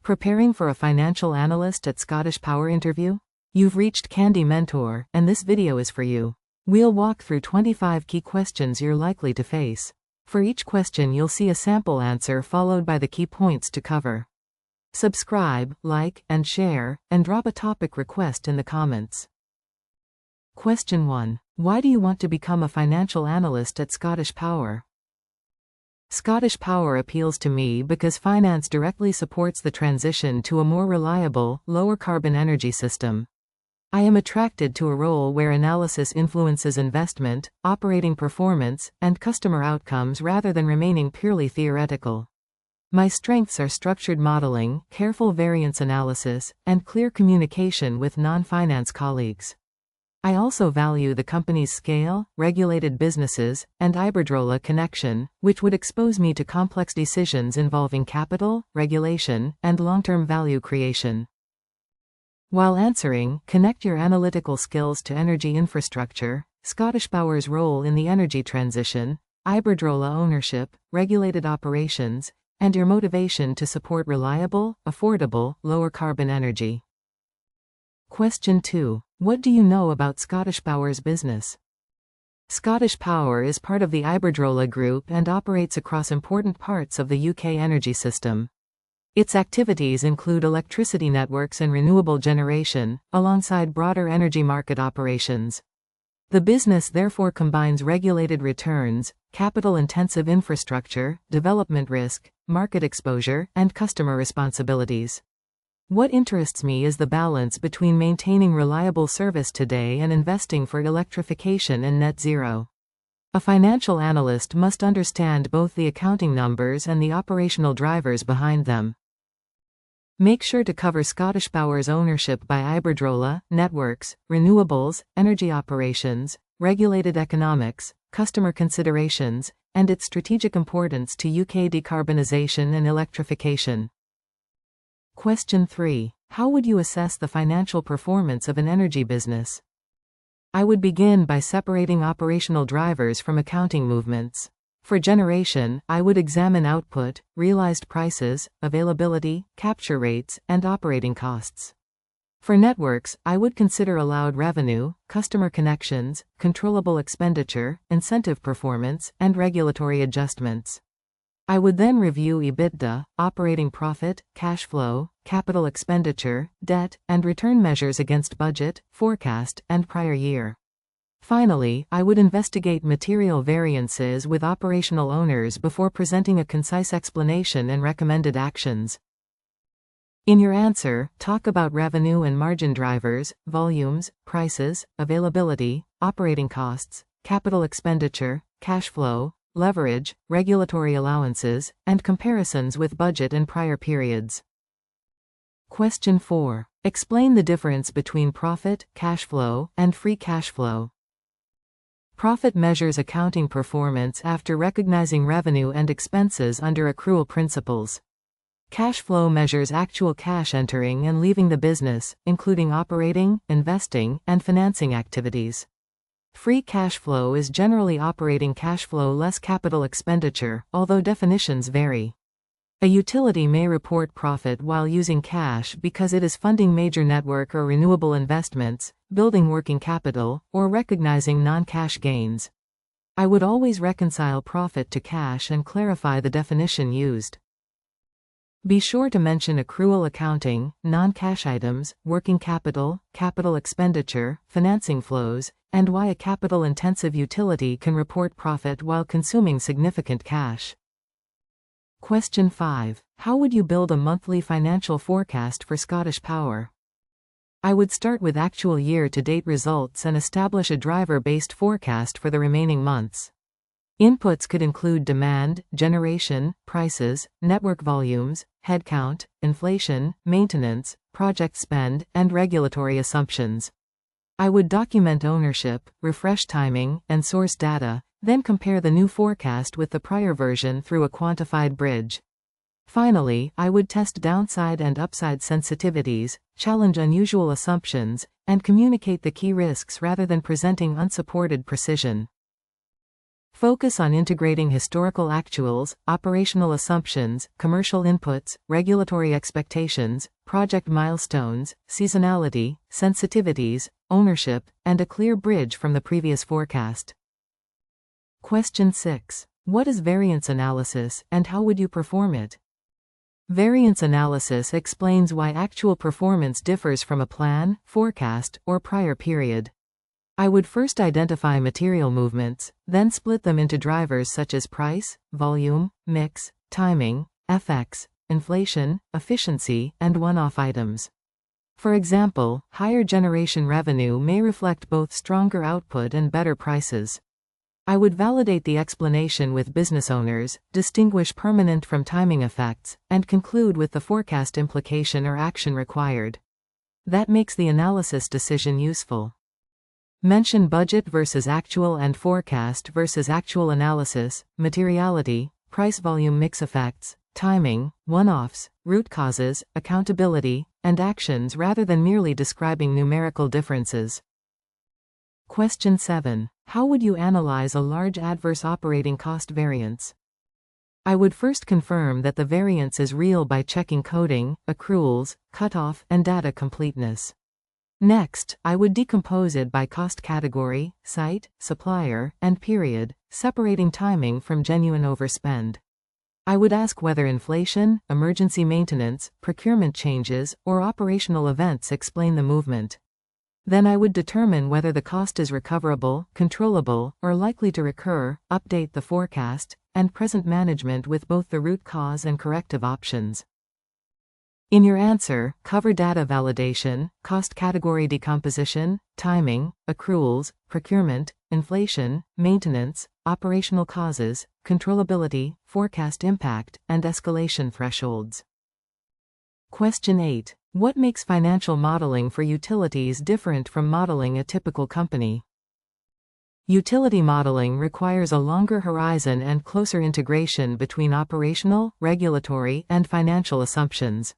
Preparing for a financial analyst at ScottishPower interview? You've reached Candy Mentor, and this video is for you. We'll walk through 25 key questions you're likely to face. For each question you'll see a sample answer followed by the key points to cover. Subscribe, like, and share, and drop a topic request in the comments. Question 1. Why do you want to become a financial analyst at ScottishPower? ScottishPower appeals to me because finance directly supports the transition to a more reliable, lower-carbon energy system. I am attracted to a role where analysis influences investment, operating performance, and customer outcomes rather than remaining purely theoretical. My strengths are structured modeling, careful variance analysis, and clear communication with non-finance colleagues. I also value the company's scale, regulated businesses, and Iberdrola connection, which would expose me to complex decisions involving capital, regulation, and long-term value creation. While answering, connect your analytical skills to energy infrastructure, ScottishPower's role in the energy transition, Iberdrola ownership, regulated operations, and your motivation to support reliable, affordable, lower-carbon energy. Question 2. What do you know about ScottishPower's business? ScottishPower is part of the Iberdrola Group and operates across important parts of the UK energy system. Its activities include electricity networks and renewable generation, alongside broader energy market operations. The business therefore combines regulated returns, capital-intensive infrastructure, development risk, market exposure, and customer responsibilities. What interests me is the balance between maintaining reliable service today and investing for electrification and net zero. A financial analyst must understand both the accounting numbers and the operational drivers behind them. Make sure to cover ScottishPower's ownership by Iberdrola, networks, renewables, energy operations, regulated economics, customer considerations, and its strategic importance to UK decarbonisation and electrification. Question 3. How would you assess the financial performance of an energy business? I would begin by separating operational drivers from accounting movements. For generation, I would examine output, realized prices, availability, capture rates, and operating costs. For networks, I would consider allowed revenue, customer connections, controllable expenditure, incentive performance, and regulatory adjustments. I would then review EBITDA, operating profit, cash flow, capital expenditure, debt, and return measures against budget, forecast, and prior year. Finally, I would investigate material variances with operational owners before presenting a concise explanation and recommended actions. In your answer, talk about revenue and margin drivers, volumes, prices, availability, operating costs, capital expenditure, cash flow, leverage, regulatory allowances, and comparisons with budget and prior periods. Question 4. Explain the difference between profit, cash flow, and free cash flow. Profit measures accounting performance after recognizing revenue and expenses under accrual principles. Cash flow measures actual cash entering and leaving the business, including operating, investing, and financing activities. Free cash flow is generally operating cash flow less capital expenditure, although definitions vary. A utility may report profit while using cash because it is funding major network or renewable investments, building working capital, or recognizing non-cash gains. I would always reconcile profit to cash and clarify the definition used. Be sure to mention accrual accounting, non-cash items, working capital, capital expenditure, financing flows, and why a capital-intensive utility can report profit while consuming significant cash. Question 5. How would you build a monthly financial forecast for ScottishPower? I would start with actual year-to-date results and establish a driver-based forecast for the remaining months. Inputs could include demand, generation, prices, network volumes, headcount, inflation, maintenance, project spend, and regulatory assumptions. I would document ownership, refresh timing, and source data, then compare the new forecast with the prior version through a quantified bridge. Finally, I would test downside and upside sensitivities, challenge unusual assumptions, and communicate the key risks rather than presenting unsupported precision. Focus on integrating historical actuals, operational assumptions, commercial inputs, regulatory expectations, project milestones, seasonality, sensitivities, ownership, and a clear bridge from the previous forecast. Question 6. What is variance analysis, and how would you perform it? Variance analysis explains why actual performance differs from a plan, forecast, or prior period. I would first identify material movements, then split them into drivers such as price, volume, mix, timing, FX, inflation, efficiency, and one-off items. For example, higher generation revenue may reflect both stronger output and better prices. I would validate the explanation with business owners, distinguish permanent from timing effects, and conclude with the forecast implication or action required. That makes the analysis decision useful. Mention budget versus actual and forecast versus actual analysis, materiality, price-volume mix effects, timing, one-offs, root causes, accountability, and actions rather than merely describing numerical differences. Question 7. How would you analyze a large adverse operating cost variance? I would first confirm that the variance is real by checking coding, accruals, cutoff, and data completeness. Next, I would decompose it by cost category, site, supplier, and period, separating timing from genuine overspend. I would ask whether inflation, emergency maintenance, procurement changes, or operational events explain the movement. Then I would determine whether the cost is recoverable, controllable, or likely to recur, update the forecast, and present management with both the root cause and corrective options. In your answer, cover data validation, cost category decomposition, timing, accruals, procurement, inflation, maintenance, operational causes, controllability, forecast impact, and escalation thresholds. Question 8. What makes financial modeling for utilities different from modeling a typical company? Utility modeling requires a longer horizon and closer integration between operational, regulatory, and financial assumptions.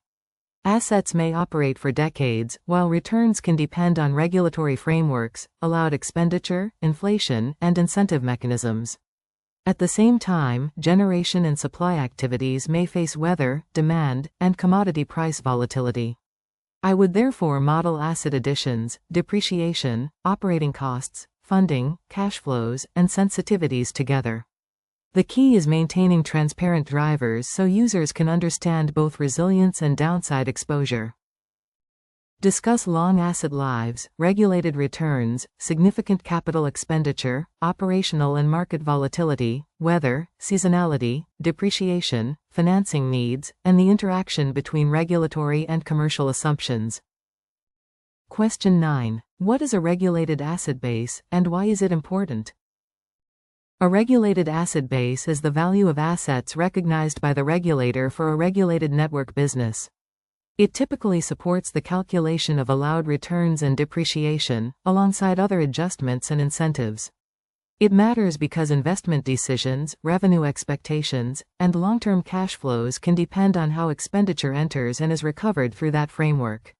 Assets may operate for decades, while returns can depend on regulatory frameworks, allowed expenditure, inflation, and incentive mechanisms. At the same time, generation and supply activities may face weather, demand, and commodity price volatility. I would therefore model asset additions, depreciation, operating costs, funding, cash flows, and sensitivities together. The key is maintaining transparent drivers so users can understand both resilience and downside exposure. Discuss long asset lives, regulated returns, significant capital expenditure, operational and market volatility, weather, seasonality, depreciation, financing needs, and the interaction between regulatory and commercial assumptions. Question 9. What is a regulated asset base, and why is it important? A regulated asset base is the value of assets recognized by the regulator for a regulated network business. It typically supports the calculation of allowed returns and depreciation, alongside other adjustments and incentives. It matters because investment decisions, revenue expectations, and long-term cash flows can depend on how expenditure enters and is recovered through that framework.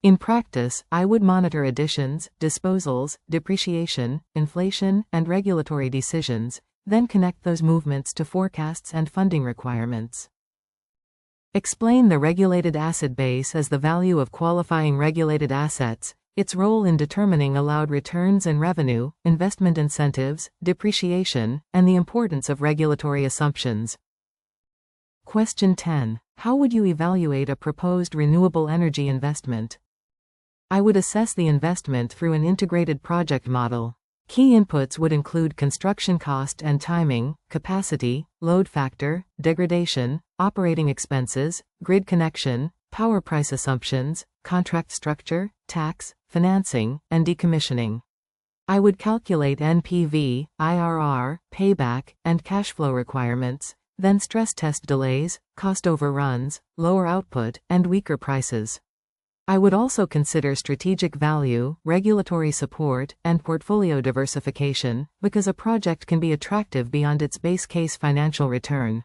In practice, I would monitor additions, disposals, depreciation, inflation, and regulatory decisions, then connect those movements to forecasts and funding requirements. Explain the regulated asset base as the value of qualifying regulated assets, its role in determining allowed returns and revenue, investment incentives, depreciation, and the importance of regulatory assumptions. Question 10. How would you evaluate a proposed renewable energy investment? I would assess the investment through an integrated project model. Key inputs would include construction cost and timing, capacity, load factor, degradation, operating expenses, grid connection, power price assumptions, contract structure, tax, financing, and decommissioning. I would calculate NPV, IRR, payback, and cash flow requirements, then stress test delays, cost overruns, lower output, and weaker prices. I would also consider strategic value, regulatory support, and portfolio diversification, because a project can be attractive beyond its base case financial return.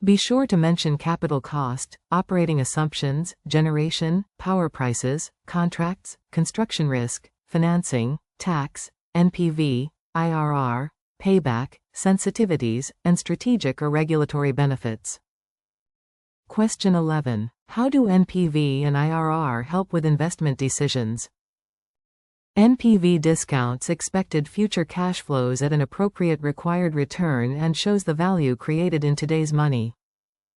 Be sure to mention capital cost, operating assumptions, generation, power prices, contracts, construction risk, financing, tax, NPV, IRR, payback, sensitivities, and strategic or regulatory benefits. Question 11. How do NPV and IRR help with investment decisions? NPV discounts expected future cash flows at an appropriate required return and shows the value created in today's money.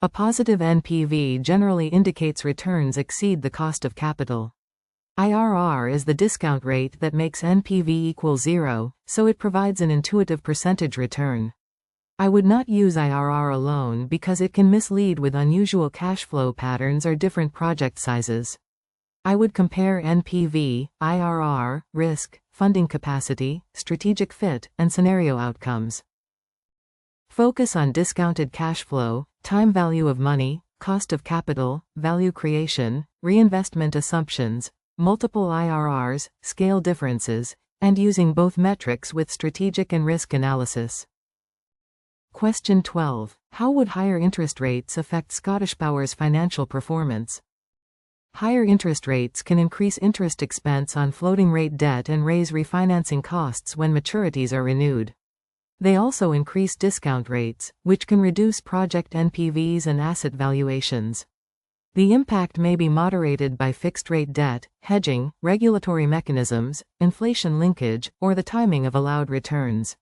A positive NPV generally indicates returns exceed the cost of capital. IRR is the discount rate that makes NPV equal 0, so it provides an intuitive percentage return. I would not use IRR alone because it can mislead with unusual cash flow patterns or different project sizes. I would compare NPV, IRR, risk, funding capacity, strategic fit, and scenario outcomes. Focus on discounted cash flow, time value of money, cost of capital, value creation, reinvestment assumptions, multiple IRRs, scale differences, and using both metrics with strategic and risk analysis. Question 12. How would higher interest rates affect ScottishPower's financial performance? Higher interest rates can increase interest expense on floating rate debt and raise refinancing costs when maturities are renewed. They also increase discount rates, which can reduce project NPVs and asset valuations. The impact may be moderated by fixed-rate debt, hedging, regulatory mechanisms, inflation linkage, or the timing of allowed returns.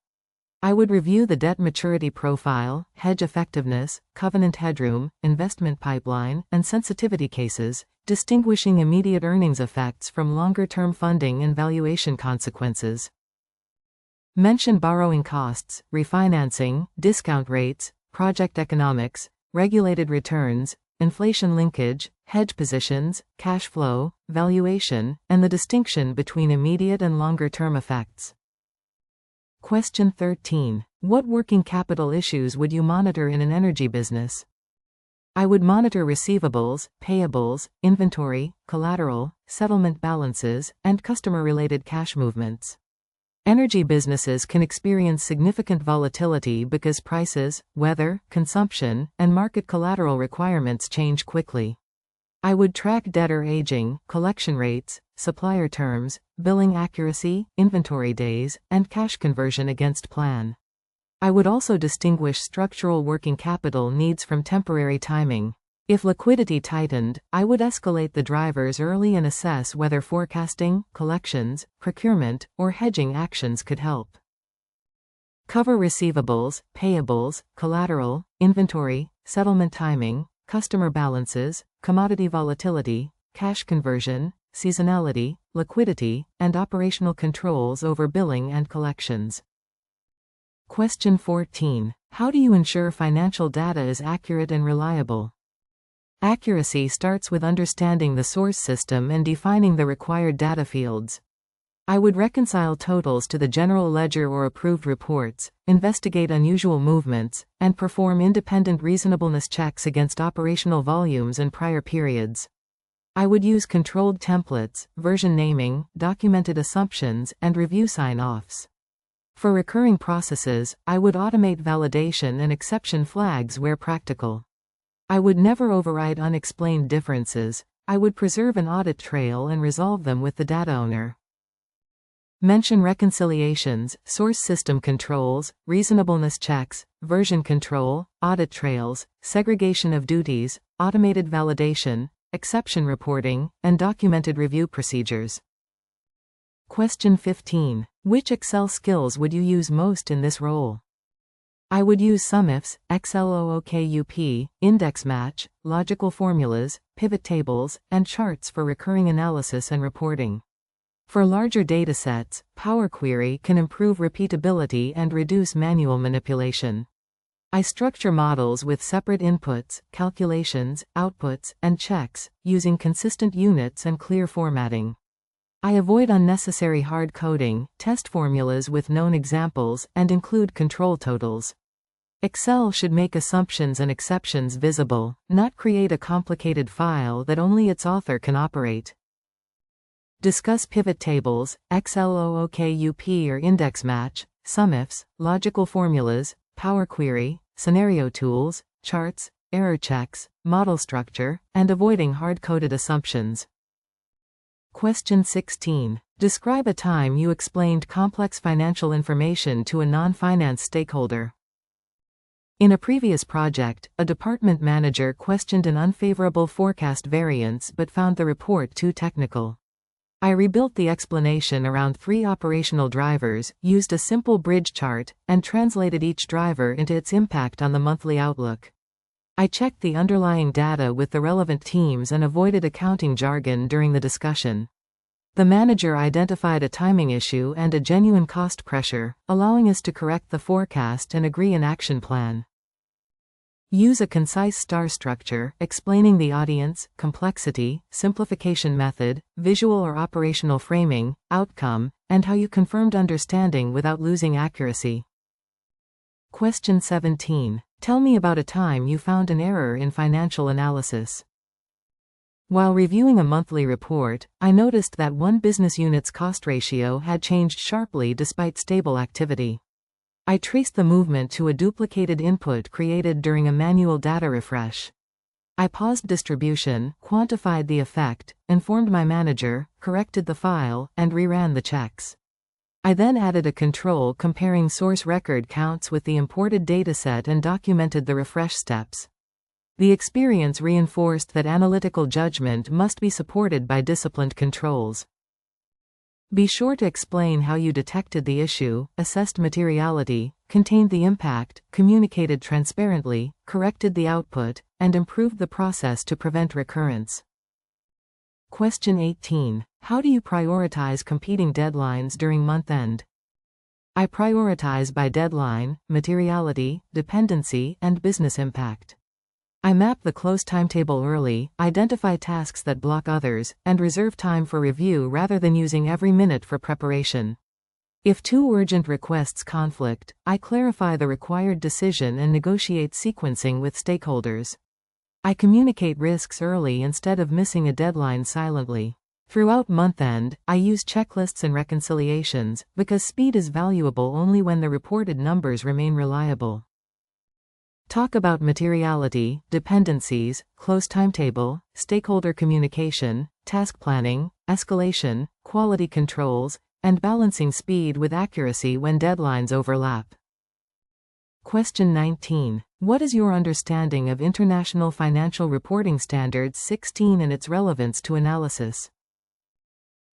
I would review the debt maturity profile, hedge effectiveness, covenant headroom, investment pipeline, and sensitivity cases, distinguishing immediate earnings effects from longer-term funding and valuation consequences. Mention borrowing costs, refinancing, discount rates, project economics, regulated returns, inflation linkage, hedge positions, cash flow, valuation, and the distinction between immediate and longer-term effects. Question 13. What working capital issues would you monitor in an energy business? I would monitor receivables, payables, inventory, collateral, settlement balances, and customer-related cash movements. Energy businesses can experience significant volatility because prices, weather, consumption, and market collateral requirements change quickly. I would track debtor aging, collection rates, supplier terms, billing accuracy, inventory days, and cash conversion against plan. I would also distinguish structural working capital needs from temporary timing. If liquidity tightened, I would escalate the drivers early and assess whether forecasting, collections, procurement, or hedging actions could help. Cover receivables, payables, collateral, inventory, settlement timing, customer balances, commodity volatility, cash conversion, seasonality, liquidity, and operational controls over billing and collections. Question 14. How do you ensure financial data is accurate and reliable? Accuracy starts with understanding the source system and defining the required data fields. I would reconcile totals to the general ledger or approved reports, investigate unusual movements, and perform independent reasonableness checks against operational volumes and prior periods. I would use controlled templates, version naming, documented assumptions, and review sign-offs. For recurring processes, I would automate validation and exception flags where practical. I would never override unexplained differences. I would preserve an audit trail and resolve them with the data owner. Mention reconciliations, source system controls, reasonableness checks, version control, audit trails, segregation of duties, automated validation, exception reporting, and documented review procedures. Question 15. Which Excel skills would you use most in this role? I would use SumIfs, XLOOKUP, index match, logical formulas, pivot tables, and charts for recurring analysis and reporting. For larger datasets, Power Query can improve repeatability and reduce manual manipulation. I structure models with separate inputs, calculations, outputs, and checks, using consistent units and clear formatting. I avoid unnecessary hard coding, test formulas with known examples, and include control totals. Excel should make assumptions and exceptions visible, not create a complicated file that only its author can operate. Discuss pivot tables, XLOOKUP or index match, SumIfs, logical formulas, Power Query, scenario tools, charts, error checks, model structure, and avoiding hard-coded assumptions. Question 16. Describe a time you explained complex financial information to a non-finance stakeholder. In a previous project, a department manager questioned an unfavorable forecast variance but found the report too technical. I rebuilt the explanation around 3 operational drivers, used a simple bridge chart, and translated each driver into its impact on the monthly outlook. I checked the underlying data with the relevant teams and avoided accounting jargon during the discussion. The manager identified a timing issue and a genuine cost pressure, allowing us to correct the forecast and agree an action plan. Use a concise star structure, explaining the audience, complexity, simplification method, visual or operational framing, outcome, and how you confirmed understanding without losing accuracy. Question 17. Tell me about a time you found an error in financial analysis. While reviewing a monthly report, I noticed that one business unit's cost ratio had changed sharply despite stable activity. I traced the movement to a duplicated input created during a manual data refresh. I paused distribution, quantified the effect, informed my manager, corrected the file, and reran the checks. I then added a control comparing source record counts with the imported dataset and documented the refresh steps. The experience reinforced that analytical judgment must be supported by disciplined controls. Be sure to explain how you detected the issue, assessed materiality, contained the impact, communicated transparently, corrected the output, and improved the process to prevent recurrence. Question 18. How do you prioritize competing deadlines during month-end? I prioritize by deadline, materiality, dependency, and business impact. I map the close timetable early, identify tasks that block others, and reserve time for review rather than using every minute for preparation. If 2 urgent requests conflict, I clarify the required decision and negotiate sequencing with stakeholders. I communicate risks early instead of missing a deadline silently. Throughout month-end, I use checklists and reconciliations, because speed is valuable only when the reported numbers remain reliable. Talk about materiality, dependencies, close timetable, stakeholder communication, task planning, escalation, quality controls, and balancing speed with accuracy when deadlines overlap. Question 19. What is your understanding of International Financial Reporting Standards 16 and its relevance to analysis?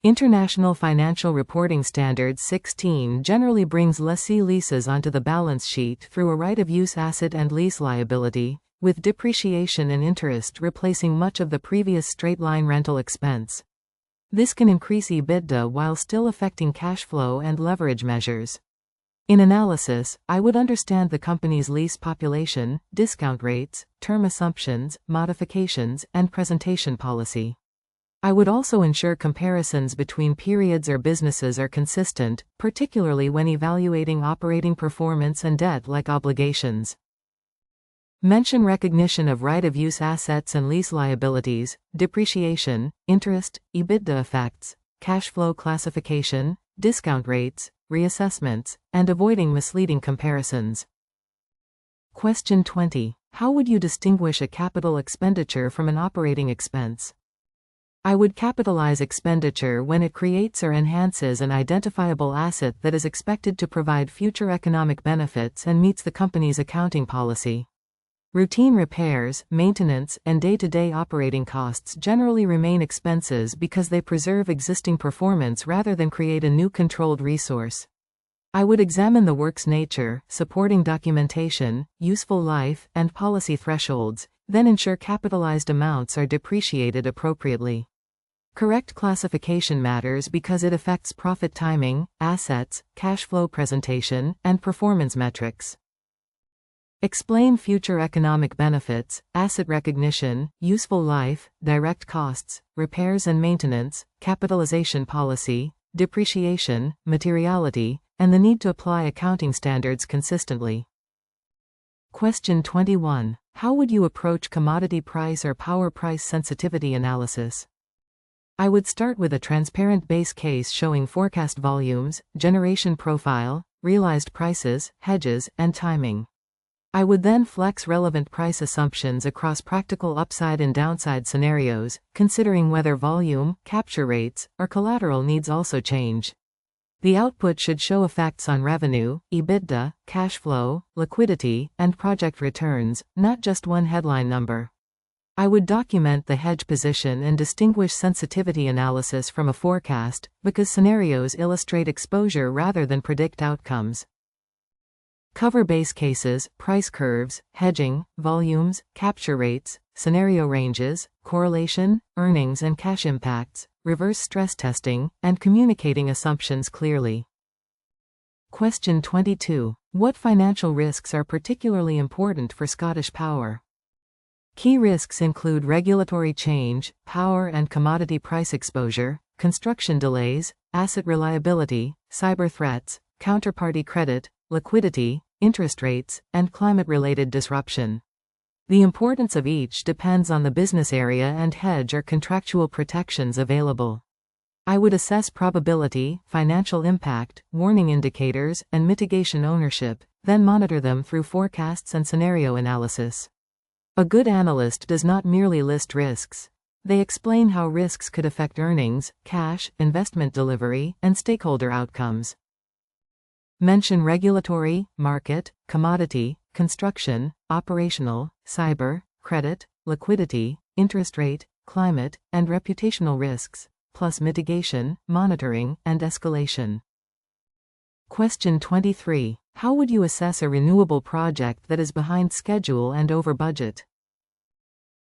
International Financial Reporting Standards 16 generally brings lessee leases onto the balance sheet through a right-of-use asset and lease liability, with depreciation and interest replacing much of the previous straight-line rental expense. This can increase EBITDA while still affecting cash flow and leverage measures. In analysis, I would understand the company's lease population, discount rates, term assumptions, modifications, and presentation policy. I would also ensure comparisons between periods or businesses are consistent, particularly when evaluating operating performance and debt-like obligations. Mention recognition of right-of-use assets and lease liabilities, depreciation, interest, EBITDA effects, cash flow classification, discount rates, reassessments, and avoiding misleading comparisons. Question 20. How would you distinguish a capital expenditure from an operating expense? I would capitalize expenditure when it creates or enhances an identifiable asset that is expected to provide future economic benefits and meets the company's accounting policy. Routine repairs, maintenance, and day-to-day operating costs generally remain expenses because they preserve existing performance rather than create a new controlled resource. I would examine the work's nature, supporting documentation, useful life, and policy thresholds, then ensure capitalized amounts are depreciated appropriately. Correct classification matters because it affects profit timing, assets, cash flow presentation, and performance metrics. Explain future economic benefits, asset recognition, useful life, direct costs, repairs and maintenance, capitalization policy, depreciation, materiality, and the need to apply accounting standards consistently. Question 21. How would you approach commodity price or power price sensitivity analysis? I would start with a transparent base case showing forecast volumes, generation profile, realized prices, hedges, and timing. I would then flex relevant price assumptions across practical upside and downside scenarios, considering whether volume, capture rates, or collateral needs also change. The output should show effects on revenue, EBITDA, cash flow, liquidity, and project returns, not just one headline number. I would document the hedge position and distinguish sensitivity analysis from a forecast, because scenarios illustrate exposure rather than predict outcomes. Cover base cases, price curves, hedging, volumes, capture rates, scenario ranges, correlation, earnings and cash impacts, reverse stress testing, and communicating assumptions clearly. Question 22. What financial risks are particularly important for ScottishPower? Key risks include regulatory change, power and commodity price exposure, construction delays, asset reliability, cyber threats, counterparty credit, liquidity, interest rates, and climate-related disruption. The importance of each depends on the business area and hedge or contractual protections available. I would assess probability, financial impact, warning indicators, and mitigation ownership, then monitor them through forecasts and scenario analysis. A good analyst does not merely list risks. They explain how risks could affect earnings, cash, investment delivery, and stakeholder outcomes. Mention regulatory, market, commodity, construction, operational, cyber, credit, liquidity, interest rate, climate, and reputational risks, plus mitigation, monitoring, and escalation. Question 23. How would you assess a renewable project that is behind schedule and over budget?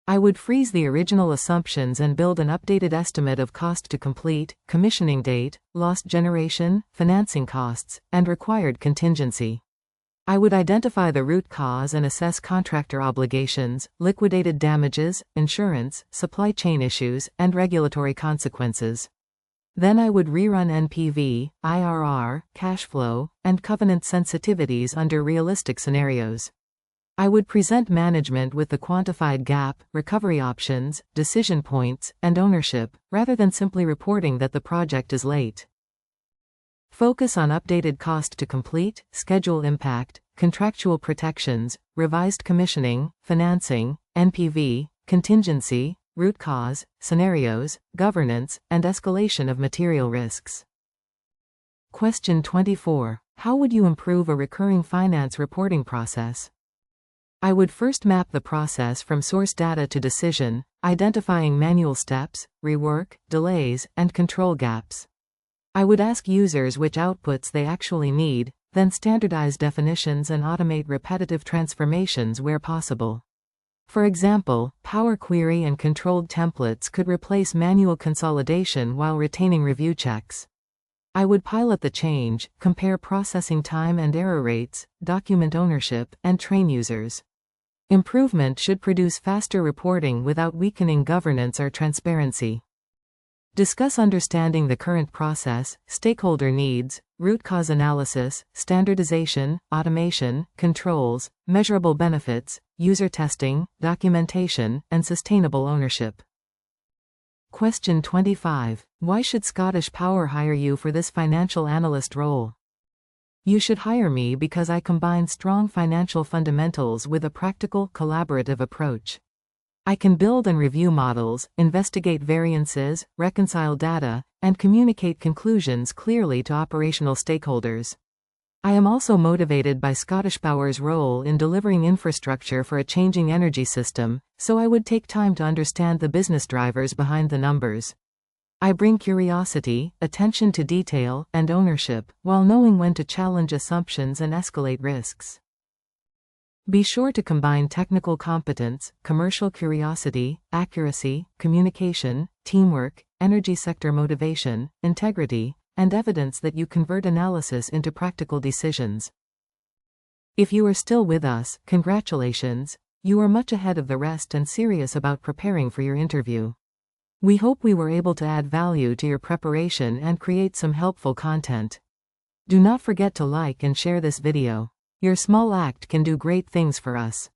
I would freeze the original assumptions and build an updated estimate of cost to complete, commissioning date, lost generation, financing costs, and required contingency. I would identify the root cause and assess contractor obligations, liquidated damages, insurance, supply chain issues, and regulatory consequences. Then I would rerun NPV, IRR, cash flow, and covenant sensitivities under realistic scenarios. I would present management with the quantified gap, recovery options, decision points, and ownership, rather than simply reporting that the project is late. Focus on updated cost to complete, schedule impact, contractual protections, revised commissioning, financing, NPV, contingency, root cause, scenarios, governance, and escalation of material risks. Question 24. How would you improve a recurring finance reporting process? I would first map the process from source data to decision, identifying manual steps, rework, delays, and control gaps. I would ask users which outputs they actually need, then standardize definitions and automate repetitive transformations where possible. For example, Power Query and controlled templates could replace manual consolidation while retaining review checks. I would pilot the change, compare processing time and error rates, document ownership, and train users. Improvement should produce faster reporting without weakening governance or transparency. Discuss understanding the current process, stakeholder needs, root cause analysis, standardization, automation, controls, measurable benefits, user testing, documentation, and sustainable ownership. Question 25. Why should ScottishPower hire you for this financial analyst role? You should hire me because I combine strong financial fundamentals with a practical, collaborative approach. I can build and review models, investigate variances, reconcile data, and communicate conclusions clearly to operational stakeholders. I am also motivated by ScottishPower's role in delivering infrastructure for a changing energy system, so I would take time to understand the business drivers behind the numbers. I bring curiosity, attention to detail, and ownership, while knowing when to challenge assumptions and escalate risks. Be sure to combine technical competence, commercial curiosity, accuracy, communication, teamwork, energy sector motivation, integrity, and evidence that you convert analysis into practical decisions. If you are still with us, congratulations, you are much ahead of the rest and serious about preparing for your interview. We hope we were able to add value to your preparation and create some helpful content. Do not forget to like and share this video. Your small act can do great things for us.